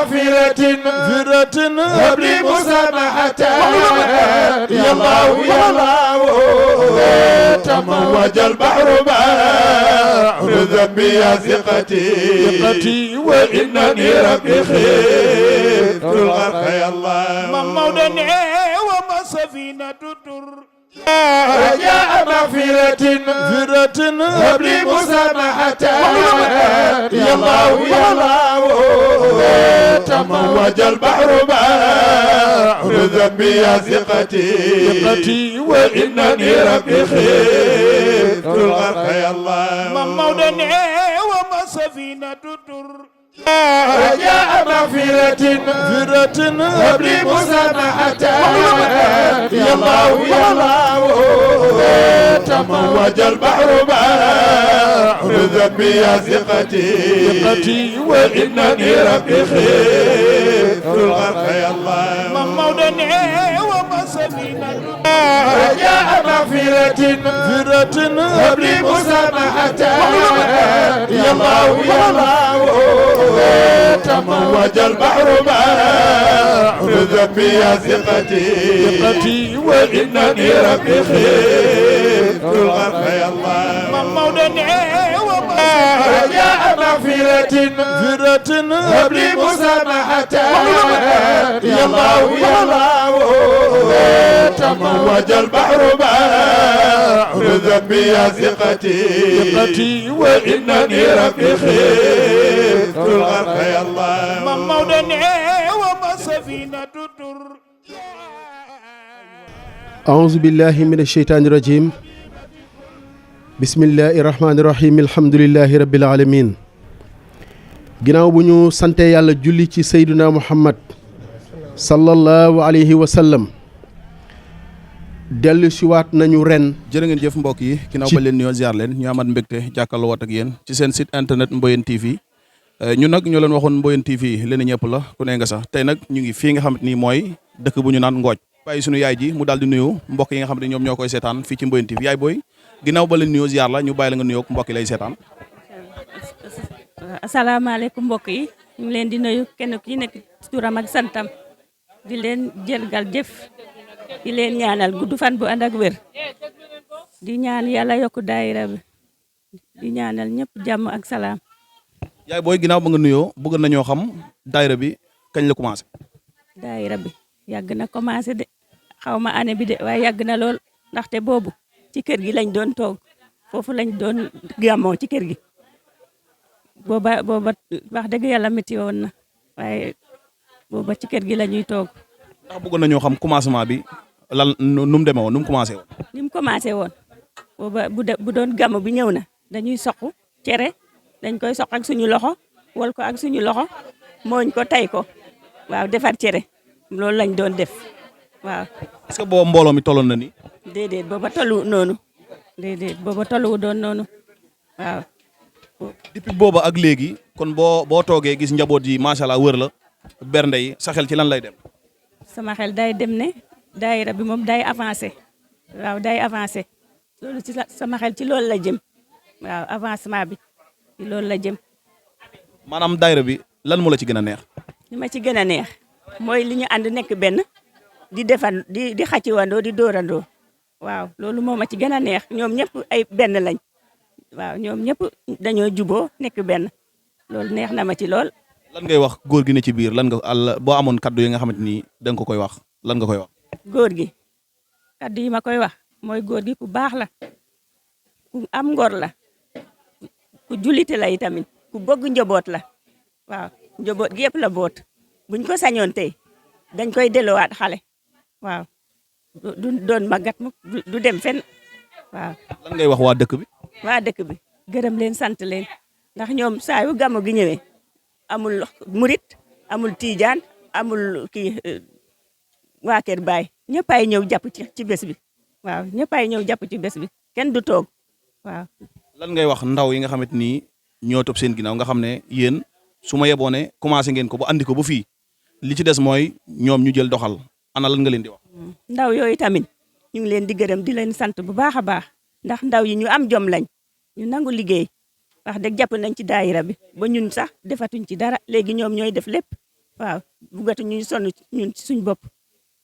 مغفرة هب لي مسامحة يا الله يا الله تموج البحر بحر ذنبي يا ثقتي وإنني ربي خفت الغرق يا الله ممودني وما سفينة الدر رجاء مغفرة هب لي مسامحة يا الله يا الله تموج البحر بحر ذنبي يا ثقتي وإنني ربي خفت الغرق يا الله ممودني وما سفينة الدر رجاء مغفرة هب لي مسامحة يا الله يا الله تموج البحر بحر ذنبي يا ثقتي وإنني ربي خفت الغرق يا الله ممودني وما سفينة رجاء مغفرة هب لي مسامحة يا الله يا الله تموج البحر بحر ذنبي يا ثقتي وإنني ربي خفت الغرق يا الله ممودني وما رجاء مغفرة هب لي مسامحة يا الله يا الله تموج البحر بحر ذنبي يا ثقتي وإنني ربي خفت الغرق يا الله ممودني وما سفينة الدر أعوذ بالله من الشيطان الرجيم بسم الله الرحمن الرحيم الحمد لله رب العالمين ginnaaw bu ñu sante yàlla julli ci Seydina Muhammad sallallahu alayhi wa sallam dellu siwaat nañu ren. jërë ngeen jëf mbokk yi ginnaaw ba leen nuyoo ziar leen ñu amat mbégte jàkkaarloo waat ak yéen ci seen site internet Mboyeen TV ñun nag ñoo leen waxoon Mboyeen TV leen ñëpp la ku ne nga sax tey nag ñu ngi fii nga xam ni mooy dëkk bu ñu naan Ngooj bàyyi suñu yaay ji mu daal di nuyu mbokk yi nga xam ne ñoom ñoo koy seetaan fii ci Mboyeen TV yaay booy ginnaaw ba leen nuyoo ziar la ñu bàyyi la nga nuyoo mbokk yi lay seetaan. asalaamaaleykum mbokk yi ñu ngi leen di nuyu kenn ku nekk turam ak santam di leen jërgal jëf di leen ñaanal gudd fan bu ànd ak wér di ñaan yàlla yokk daayira bi di ñaanal ñëpp jàmm ak salaam. yaay booy ginnaaw ba nga nuyoo bëgg nañoo xam daayira bi kañ la commencé. daayira bi yàgg na commencé de xaw ma année bi de waaye yàgg na lool ndaxte boobu ci kër gi lañ doon toog foofu lañ doon gàmmoo ci kër gi. booba wax dëgg yàlla métti woon na waaye booba ci kër gi la ñuy toog. ndax bëgg nañoo xam commencement bi lan nu mu demee woon nu mu commencé woon. ni mu commencé woon booba bu doon gàmm bi ñëw na dañuy soq cere dañ koy soq ak suñu loxo wal ko ak suñu loxo mooñ ko tay ko waaw defar cere loolu lañ doon def waaw. est-ce que booba mbooloo mi tolloon na ni. déedéet booba tollu noonu déedéet booba tollu doon noonu waaw. depuis booba ak léegi kon boo toogee gis njaboot yi macha allah wër la bernde yi sa xel ci lan lay dem. sama xel day dem ne daayira bi moom day avancé waaw day avancé loolu ci sama xel ci loolu la jëm waaw avancement bi ci loolu la jëm. maanaam daayira bi lan moo la ci gën a neex. li ma ci gën a neex mooy li ñu ànd nekk benn di defan di xàcciwandoo di dóorandoo waaw loolu moo ma ci gën a neex ñoom ñëpp ay benn lañ. waaw ñoom ñëpp dañoo juboo nekk benn loolu neex na ma ci lool. lan ngay wax góor gi ne ci biir lan nga boo amoon kaddu yi nga xamante ni da nga ko koy wax lan nga koy wax. góor gi kaddu yi ma koy wax mooy góor gi ku baax la ku am ngor la ku jullite la itamit ku bëgg njaboot la waaw njaboot gi yëpp la boot buñ ko sañoon tey dañ koy delluwaat xale waaw du doon màggat mu du dem fenn waaw. lan ngay wax waa dëkk bi. waa dëkk bi gërëm leen sant leen ndax ñoom saa yu gàmmu gi ñëwee amul murit amul tiijaan amul kii waa Kër Baay ñëppay ñëw jàpp ci bés bi waaw ñëppay ñëw jàpp ci bés bi kenn du toog waaw. lan ngay wax ndaw yi nga xamante ni ñoo topp seen ginnaaw nga xam ne yéen su ma yeboo ne commencé ngeen ko ba andi ko ba fii li ci des mooy ñoom ñu jël doxal ana lan nga leen di wax. ndaw yooyu tamit ñu ngi leen di gërëm di leen sant bu baax a baax ndax ndaw yi ñu am jom lañ ñu nangu liggéey wax dëgg jàpp nañ ci daayira bi ba ñun sax defatuñ ci dara léegi ñoom ñooy def lépp waaw buggatu ñu sonn ñun ci suñ bopp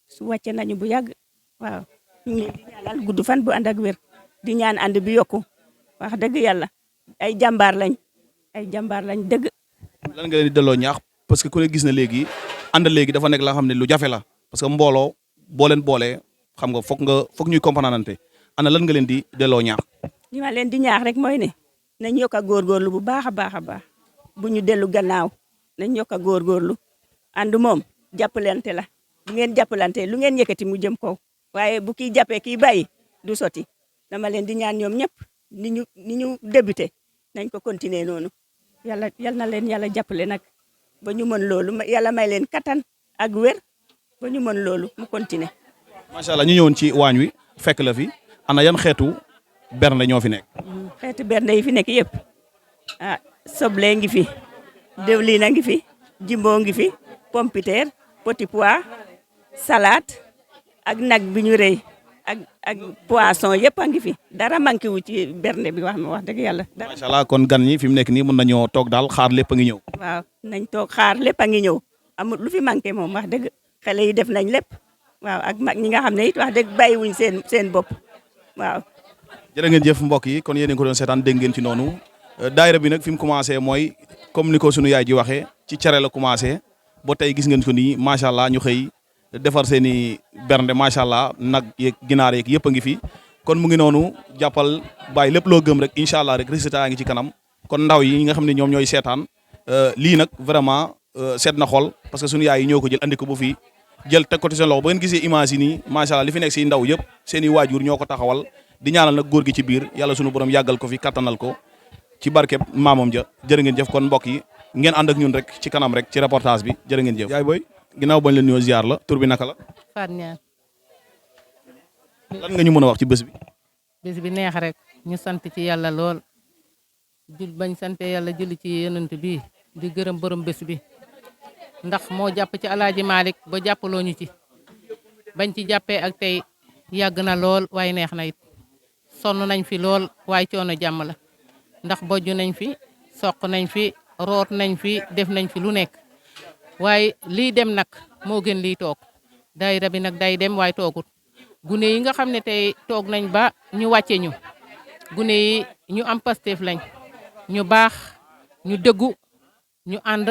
su wàcce nañu bu yàgg waaw ñu ngi leen di ñaanal gudd fan bu ànd ak wér di ñaan ànd bi yokku wax dëgg yàlla ay jàmbaar lañ dëgg. lan nga leen di delloo ñaax parce que ku ne gis na léegi ànd léegi dafa nekk la nga xam ne lu jafe la parce que mbooloo boo leen boolee xam nga foog ñuy comprendre ana lan nga leen di delloo ñaax. li ma leen di ñaax rek mooy ne nañ yokk a góorgóorlu bu baax a baax a baax bu ñu dellu gannaaw nañ yokk a góorgóorlu ànd moom jàppalante la bu ngeen jàppalante lu ngeen yëkkati mu jëm kaw waaye bu kii jàppee kii bàyyi du sotti dama leen di ñaan ñoom ñëpp ni ñu débuté nañ ko continuer noonu yal na leen yàlla jàppale nag ba ñu mën loolu yàlla may leen kattan ak wér ba ñu mën loolu mu continuer. macha allah ñu ñëwoon ci waañ wi fekk la fi ana yan xeetu bernde ñoo fi nekk. xeetu bernde yi fi nekk yëpp soble ngi fi diwlin a ngi fi jimbo ngi fi pompiteer petit pois salade ak nag bi ñu rëy ak poisson yëpp a ngi fi dara manqué wu ci bernde bi wax dëgg yàlla. macha allah kon gan ñi fi mu nekk nii mën nañoo toog daal xaar lépp a ngi ñëw. waaw nañ toog xaar lépp a ngi ñëw amul lu fi manqué moom wax dëgg xale yi def nañ lépp waaw ak mag ñi nga xam ne it wax dëgg bàyyiwuñ seen bopp waaw. jërë ngeen jëf mbokk yi kon yéen a ngi ko doon seetaan dégg ngeen ci noonu daayira bi nag fi mu commencé mooy comme ni ko sunu yaay ji waxee ci cere la commencé ba tey gis ngeen ko nii macha allah ñu xëy defar seen i bernde macha allah nag yeeg ginaar yeeg yëpp a ngi fi kon mu ngi noonu jàppal bàyyi lépp loo gëm rek incha allah rek résultat yaa ngi ci kanam kon ndaw yi nga xam ne ñoom ñooy seetaan lii nag vraiment seet na xol parce que sunu yaay yi ñoo ko jël andi ko ba fii jël teg ko ci seen loxo ba ngeen gisee image yi nii macha allah li fi nekk si ndaw yëpp seen i waajur ñoo ko taxawal di ñaanal nag góor gi ci biir yàlla sunu borom yàggal ko fi kattanal ko ci barkeb maamam ja jërë ngeen jëf kon mbokk yi ngeen ànd ak ñun rek ci kanam rek ci reportage bi jërë ngeen jëf. yaay booy ginnaaw bañ leen nuyoo ziar la tur bi naka la. Faat Ñaan. lan nga ñu mën a wax ci bés bi. bés bi neex rek ñu sant ci yàlla lool bañ sante yàlla julli ci yonent bi di gërëm borom bés bi ndax moo jàpp ci Alaaji Malick ba jàppaloo ñu ci bañ ci jàppee ak tey yàgg na lool waaye neex na it sonn nañ fi lool waaye coono jàmm la ndax bojju nañ fi soq nañ fi root nañ fi def nañ fi lu nekk waaye lii dem nag moo gën lii toog daayira bi nag day dem waaye toogut gune yi nga xam ne tey toog nañ ba ñu wàcce ñu gune yi ñu am Pastef lañ ñu baax ñu dëggu ñu ànd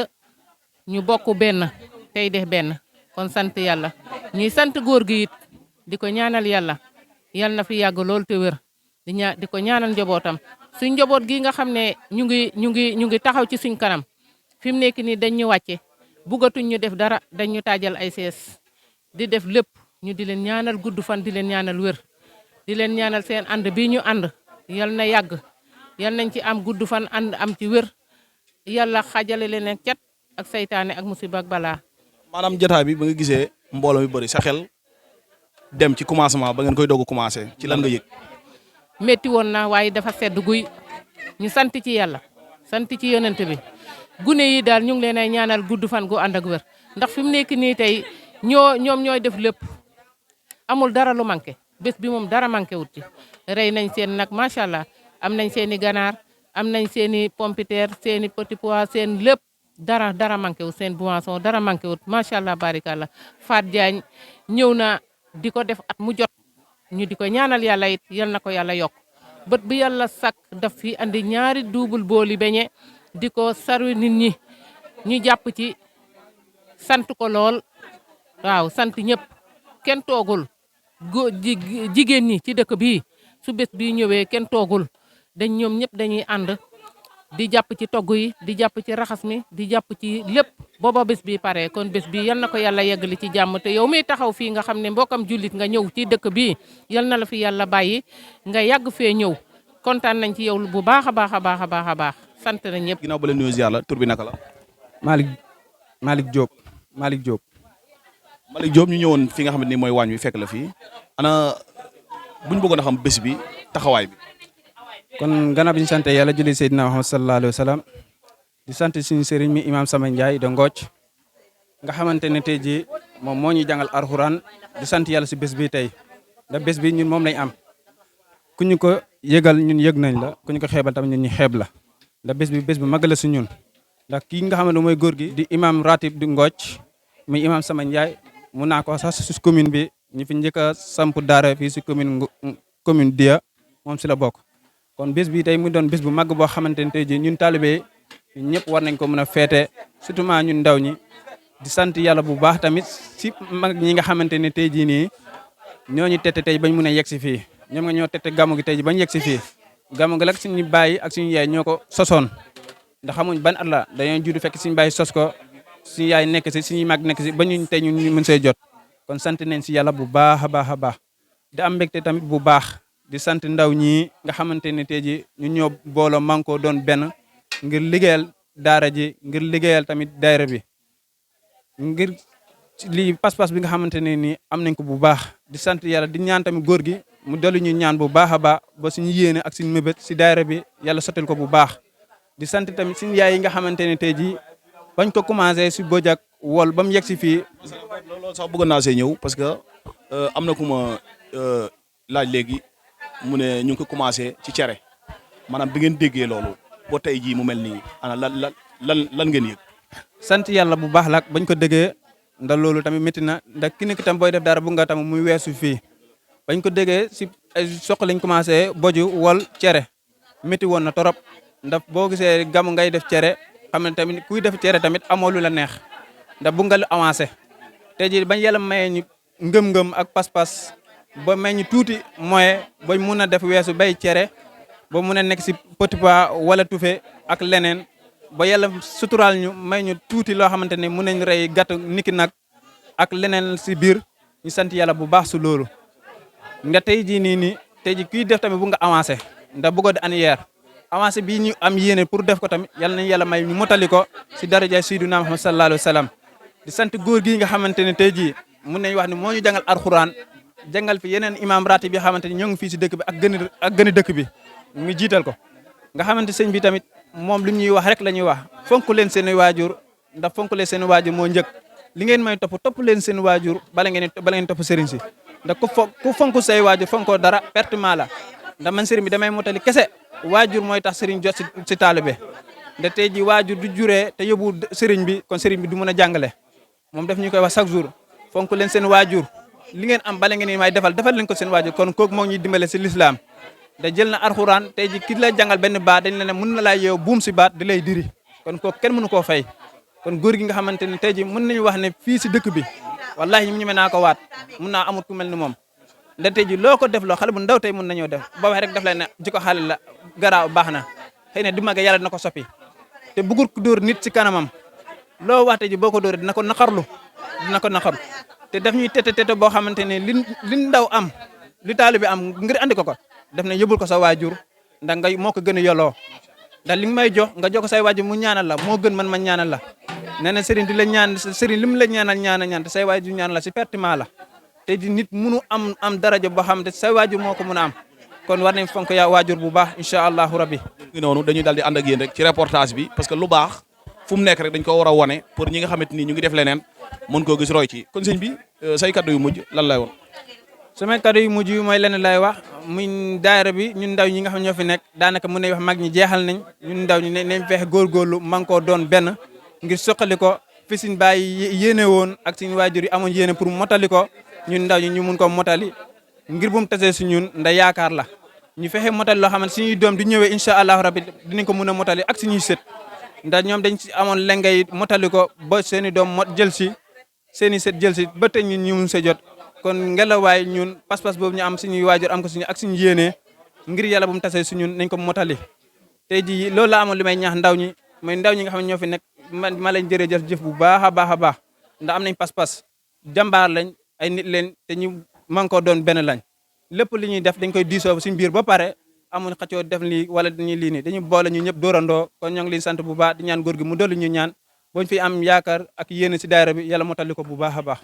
ñu bokk benn tey def benn kon sant yàlla ñuy sant góor gi it di ko ñaanal yàlla yal na fi yàgg lool te wér di ko ñaanal njabootam suñ njaboot gi nga xam ne ñu ngi taxaw ci suñ kanam fi mu nekk nii dañ ñu wàcce buggatuñ ñu def dara dañ ñu taajal ay sees di def lépp ñu di leen ñaanal gudd fan di leen ñaanal wér di leen ñaanal seen ànd bi ñu ànd yal na yàgg yal nañ ci am gudd fan ànd am ci wér yàlla xajale leen ak cat ak saytaane ak musiba ak balaa. maanaam jotaay bi ba nga gisee mbooloo mi bëri sa xel dem ci commencement ba ngeen koy doog a commencé ci lan nga yëg. métti woon na waaye dafa sedd guy ñu sant ci yàlla sant ci yonent bi gune yi daal ñu ngi leen ay ñaanal gudd fan gu ànd ak wér ndax fi mu nekk nii tey ñoom ñooy def lépp amul dara lu manqué bés bi moom dara manqué wut ci rey nañ seen nag macha allah am nañ seen i ganaar am nañ seen i pompiteer seen i petit pois seen lépp dara manqué wut seen boisson dara manqué wut macha allah barikàllah Faat Jaañ ñëw na di ko def at mu jot ñu di ko ñaanal yàlla it yal na ko yàlla yokk bët bi yàlla sakk daf fi andi ñaari double booli beñe di ko sarwi nit ñi ñu jàpp ci sant ko lool waaw sant ñëpp kenn toogul jigéen ñi ci dëkk bii su bés bii ñëwee kenn toogul ñoom ñëpp dañuy ànd di jàpp ci togg yi di jàpp ci raxas mi di jàpp ci lépp booba bés bi pare kon bés bi yal na ko yàlla yeggali ci jàmm te yow miy taxaw fii nga xam ne mbokkam jullit nga ñëw ci dëkk bi yal na la fi yàlla bàyyi nga yàgg fee ñëw kontaan nañ ci yow bu baax a baax a baax a baax a baax sant nañ ñëpp. ginnaaw ba leen nuyoo ziar la tur bi naka la. Malick Diop. Malick Diop ñu ñëwoon fi nga xam ne mooy waañ wi fekk la fii ana buñ bëggoon a xam bés bi taxawaay bi. kon gannaaw bi ñu sant yàlla julli Seydina Muhammad sallallahu alayhi wa sallam di sant suñu sëriñ mi imam Sama Ndiaye de Ngooc nga xamante ne tey jii moom moo ñuy jàngal alxuraan di sant yàlla si bés bi tey ndax bés bi ñun moom lañ am ku ñu ko yëgal ñun yëg nañ la ku ñu ko xeebal tamit ñun ñu xeeb la ndax bés bi mag la si ñun ndax kii nga xamante mooy góor gi di imam ratib di Ngooc muy imam Sama Ndiaye mun naa ko sax si commune bi ñu fi njëkk a samp daara fii si commune Dia moom si la bokk. kon bés bi tey mu doon bés bu màgg boo xamante ne tey jii ñun taalibe ñëpp war nañ ko mën a feete surtout ñun ndaw ñi di sant yàlla bu baax tamit si mag ñi nga xamante ne tey jii nii ñooñu tette tey bañ mun a yegg si fii ñoom nga ñoo tette gàmmu gi tey ji bañ yegg si fii gàmmu gi nag suñu baay ak suñu yaay ñoo ko sosoon ndax xamuñ ban at la dañoo judd fekk suñu baay sos ko suñu yaay nekk si suñu mag nekk si ba ñu tey ñu mën see jot kon sant nañ si yàlla bu baax a baax a baax di am mbégte tamit bu baax di sant ndaw ñi nga xamante ne tey ji ñu ñoo booloo manko doon benn ngir liggéeyal daara ji ngir liggéeyal tamit daayira bi ngir lii pas-pas bi nga xamante ne nii am nañ ko bu baax di sant yàlla di ñaan tamit góor gi mu dolli ñu ñaan bu baax a baax ba suñu yéene ak suñu mébét si daayira bi yàlla sottal ko bu baax di sant tamit suñu yaay yi nga xamante ne tey jii bañ ko commencé si Bojak wol ba mu yegg si fii. loolu sax bëgg naa see ñëw parce que am na ku ma laaj léegi mu ne ñu ngi ko commencé ci cere maanaam bi ngeen déggee loolu ba tey jii mu mel nii ana lan ngeen yëg. sant yàlla bu baax la bañ ko déggee ndax loolu tamit métti na ndax ki nekk tam booy def dara bu nga tam muy weesu fii bañ ko déggee si soq lañ commencé boju wol cere métti woon na torop ndax boo gisee gamu ngay def cere xam ne tamit kuy def cere tamit amoo lu la neex ndax bu nga lu avancé tey jii bañ yàlla mayee ñu ngëm-ngëm ak pas-pas ba may ñu tuuti moyen ba mun a def weesu bay cere ba mun a nekk si petit pois wala tufe ak leneen ba yàlla suturaal ñu may ñu tuuti loo xamante ne mun nañ rey gàtt niki nag ak leneen si biir ñu sant yàlla bu baax su loolu nga tey jii nii tey jii kuy def tamit bu nga avancé ndax bëggo di annière avancé bii ñu am yéene pour def ko tamit yàlla nañ yàlla may ñu motali ko si daraja Sayyidina Muhammad sallallahu alayhi wa sallam di sant góor gi nga xamante ne tey jii mun nañ wax ne moo ñu jàngal alxuraan jàngal fi yeneen imam ratib bi xamante ni ñoo ngi fii si dëkk bi ak gën a dëkk bi mu jiital ko nga xamante sëñ bi tamit moom li ñuy wax rek la ñuy wax fonk leen seen waajur ndax fonk leen seen waajur moo njëkk li ngeen may topp leen seen waajur bala ngeen topp sëriñ si ndax ku fonk say waajur fonkoo dara pertement la ndax man sëriñ bi damay motali kese waajur mooy tax sëriñ jot si taalibe ndax tey ji waajur du juree te yóbbu sëriñ bi kon sëriñ bi du mën a jàngale moom daf ñu koy wax chaque jour fonk leen seen waajur li ngeen am bala ngeen may defal leen ko seen waajur kon kooku moo ñuy dimbale si lislaam da jël na alxuraan tey ji ki la jàngal benn baat dañ la ne mën na laa yeew buum si baat di lay diri kon kooku kenn mënu koo fay kon góor gi nga xamante ne tey ji mën nañu wax ne fii si dëkk bi wallahi ñu ñeme naa ko waat mun naa amut ku mel ni moom ndax tey ji loo ko def loo xale bu ndaw tey mën nañoo def ba wax rek daf lay ne ji ko xale la garaaw baax na xëy na du màgg yàlla dina ko soppi te bëggul ko dóor nit si kanamam loo wax tey ji boo ko dóoree dina ko naqarlu te daf ñuy tete boo xamante ne li ndaw am li taalibe am ngir andi ko def na yóbbul ko sa waajur ndax nga moo ko gën a yoloo ndax li nga may jox nga jox ko say waajur mu ñaanal la moo gën man ñaanal la nee na sëriñ di la ñaan sëriñ li mu la ñaan te say waajur ñaanal la si pertement la te di nit munu am daraja boo xam te say waajur moo ko mun a am kon war nañ fonk yaa waajur bu baax incha allahu rabbi noonu dañuy daal di ànd ak yéen rek ci reportage bi parce que lu baax fu mu nekk rek dañ ko war a wane pour ñi nga xamante ni ñu ngi def leneen mën koo gis roy ci kon sëñ bi say kaddu yu mujj lan lay woon. samay kaddu yu mujj mooy lenn lay wax muy daayira bi ñun ndaw ñi nga xam ñoo fi nekk daanaka mën nañ wax mag ñi jeexal nañ ñun ndaw ñi nañ fexe góorgóorlu man koo doon benn ngir soqali ko fi suñ bàyyi yéene woon ak suñ waajur yi amoon yéene pour motali ko ñun ndaw ñi ñu mun ko motali ngir bu mu tasee si ñun nda yaakaar la ñu fexe motali loo xamante suñuy doom di ñëwee incha allahu rabbi dinañ ko mun a motali ak suñuy sët ndax ñoom dañ si amoon lengay motali ko ba seen i doom jël si seen i sët jël si ba tey ñun ñu mun see jot kon ngelawaay ñun pas-pas boobu ñu am suñuy waajur am ko suñu ak suñu yéene ngir yàlla bu mu tasee su ñun nañ ko motali tey jii loolu la amoon li may ñaax ndaw ñi mooy ndaw ñi nga xam ne ñoo fi nekk ma leen jërëjëf jëf bu baax a baax ndax am nañ pas-pas jàmbaar lañ ay nit leen te ñu man koo doon benn lañ lépp li ñuy def dañ koy diisoo suñu biir ba pare amuñ xëccoo def lii wala dañuy lii nii dañu boole ñu ñëpp dóorandoo kon ñoo ngi leen sant bu baax di ñaan góor gi mu dolli ñu ñaan boñ fi am yaakaar ak yéene si daayira bi yàlla motali ko bu baax a baax